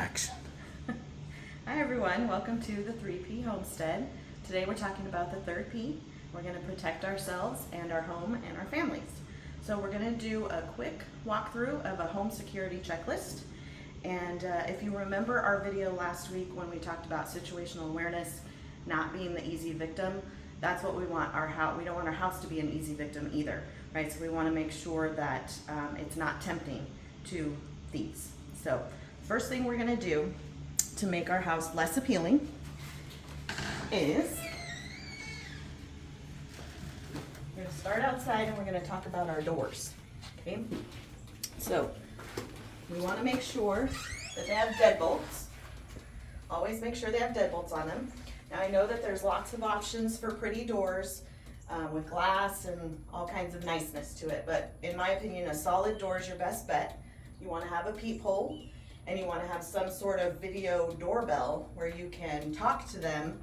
Action. Hi everyone, welcome to the 3P Homestead. Today we're talking about the third P. We're going to protect ourselves and our home and our families. So we're going to do a quick walkthrough of a home security checklist. And if you remember our video last week when we talked about situational awareness, not being the easy victim, that's what we want our house. We don't want our house to be an easy victim either, right? So we want to make sure that it's not tempting to thieves. So first thing we're going to do to make our house less appealing is we're going to start outside and we're going to talk about our doors. Okay, so we want to make sure that they have deadbolts. Always make sure they have deadbolts on them. Now I know that there's lots of options for pretty doors with glass and all kinds of niceness to it, but in my opinion a solid door is your best bet. You want to have a peephole and you want to have some sort of video doorbell where you can talk to them.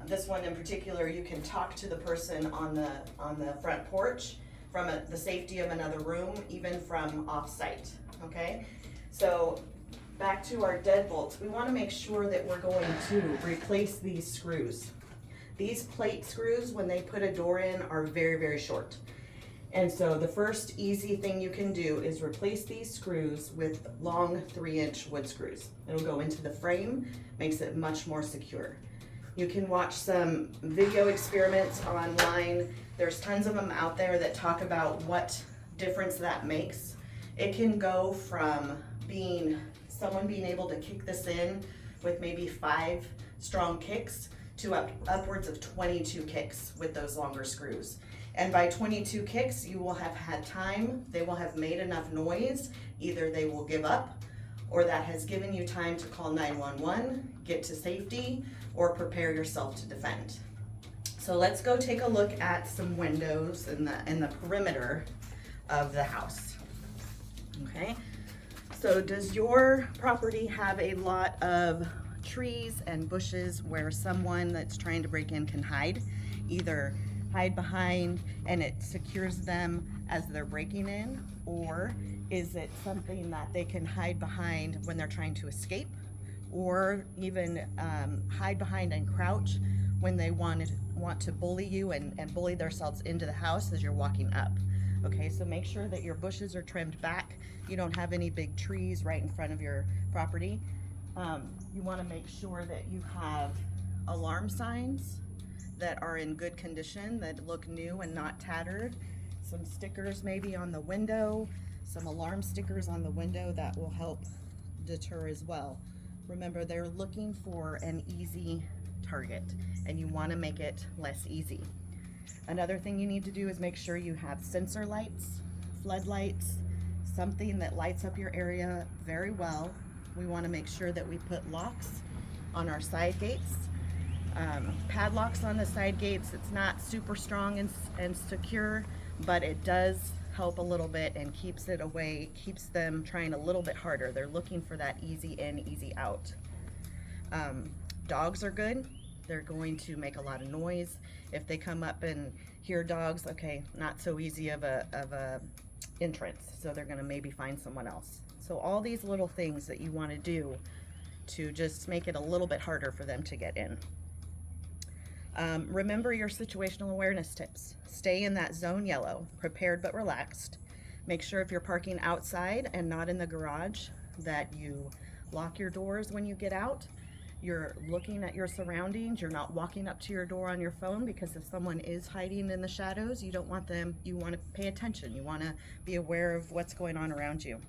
This one in particular, you can talk to the person on the front porch from the safety of another room, even from off-site, okay? So back to our deadbolts, we want to make sure that we're going to replace these screws. These plate screws, when they put a door in, are very, very short. And so the first easy thing you can do is replace these screws with long 3-inch wood screws. It'll go into the frame, makes it much more secure. You can watch some video experiments online. There's tons of them out there that talk about what difference that makes. It can go from someone being able to kick this in with maybe 5 strong kicks to upwards of 22 kicks with those longer screws. And by 22 kicks, you will have had time, they will have made enough noise, either they will give up, or that has given you time to call 911, get to safety, or prepare yourself to defend. So let's go take a look at some windows in the perimeter of the house. Okay, so does your property have a lot of trees and bushes where someone that's trying to break in can hide? Either hide behind and it secures them as they're breaking in, or is it something that they can hide behind when they're trying to escape, or even hide behind and crouch when they want to bully you and bully themselves into the house as you're walking up? Okay, so make sure that your bushes are trimmed back. You don't have any big trees right in front of your property. You want to make sure that you have alarm signs that are in good condition, that look new and not tattered. Some stickers maybe on the window, some alarm stickers on the window that will help deter as well. Remember, they're looking for an easy target and you want to make it less easy. Another thing you need to do is make sure you have sensor lights, floodlights, something that lights up your area very well. We want to make sure that we put locks on our side gates. Padlocks on the side gates, it's not super strong and secure, but it does help a little bit and keeps it away, keeps them trying a little bit harder. They're looking for that easy in, easy out. Dogs are good. They're going to make a lot of noise. If they come up and hear dogs, okay, not so easy of a entrance, so they're gonna maybe find someone else. So all these little things that you want to do to just make it a little bit harder for them to get in. Remember your situational awareness tips. Stay in that zone yellow, prepared but relaxed. Make sure if you're parking outside and not in the garage that you lock your doors when you get out. You're looking at your surroundings. You're not walking up to your door on your phone, because if someone is hiding in the shadows, you don't want them, you want to pay attention. You want to be aware of what's going on around you.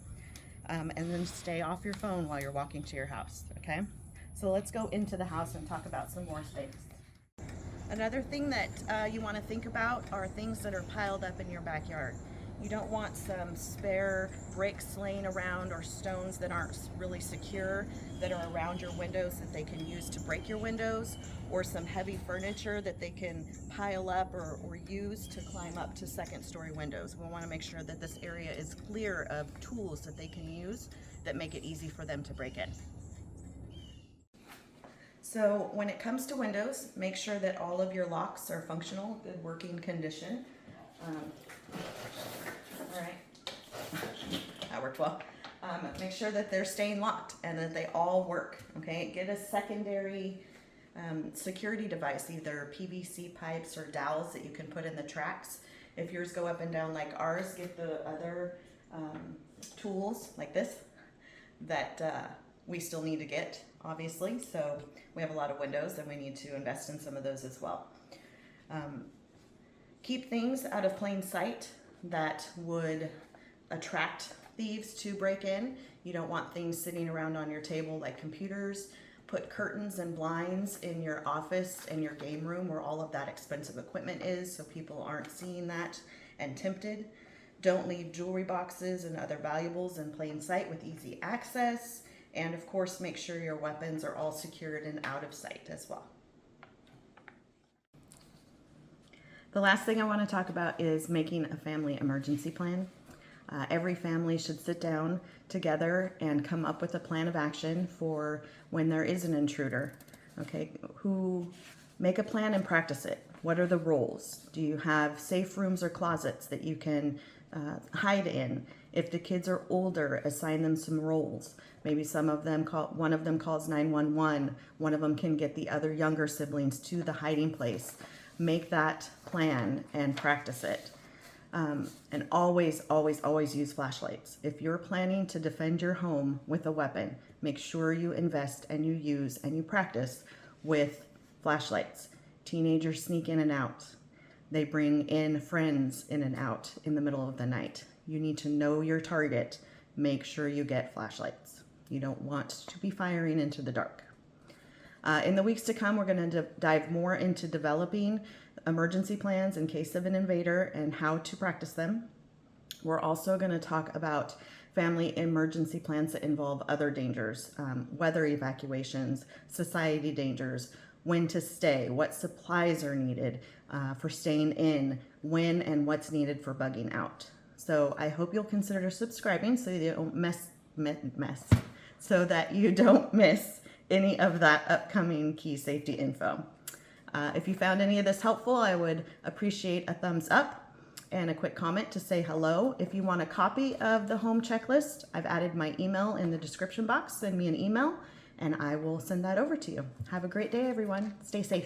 And then stay off your phone while you're walking to your house, okay? So let's go into the house and talk about some more things. Another thing that you want to think about are things that are piled up in your backyard. You don't want some spare bricks laying around or stones that aren't really secure that are around your windows that they can use to break your windows, or some heavy furniture that they can pile up or use to climb up to second-story windows. We want to make sure that this area is clear of tools that they can use that make it easy for them to break in. So when it comes to windows, make sure that all of your locks are functional, good working condition. All right, that worked well. Make sure that they're staying locked and that they all work, okay? Get a secondary security device, either PVC pipes or dowels that you can put in the tracks. If yours go up and down like ours, get the other tools like this that we still need to get, obviously. So we have a lot of windows and we need to invest in some of those as well. Keep things out of plain sight that would attract thieves to break in. You don't want things sitting around on your table like computers. Put curtains and blinds in your office and your game room where all of that expensive equipment is, so people aren't seeing that and tempted. Don't leave jewelry boxes and other valuables in plain sight with easy access. And of course, make sure your weapons are all secured and out of sight as well. The last thing I want to talk about is making a family emergency plan. Every family should sit down together and come up with a plan of action for when there is an intruder. Okay, make a plan and practice it. What are the roles? Do you have safe rooms or closets that you can hide in? If the kids are older, assign them some roles. Maybe one of them calls 911. One of them can get the other younger siblings to the hiding place. Make that plan and practice it. And always, always, always use flashlights. If you're planning to defend your home with a weapon, make sure you invest and you use and you practice with flashlights. Teenagers sneak in and out. They bring in friends in and out in the middle of the night. You need to know your target. Make sure you get flashlights. You don't want to be firing into the dark. In the weeks to come, we're going to dive more into developing emergency plans in case of an invader and how to practice them. We're also going to talk about family emergency plans that involve other dangers, weather evacuations, society dangers, when to stay, what supplies are needed for staying in, when and what's needed for bugging out. So I hope you'll consider subscribing so you don't so that you don't miss any of that upcoming key safety info. If you found any of this helpful, I would appreciate a thumbs up and a quick comment to say hello. If you want a copy of the home checklist, I've added my email in the description box. Send me an email and I will send that over to you. Have a great day, everyone. Stay safe.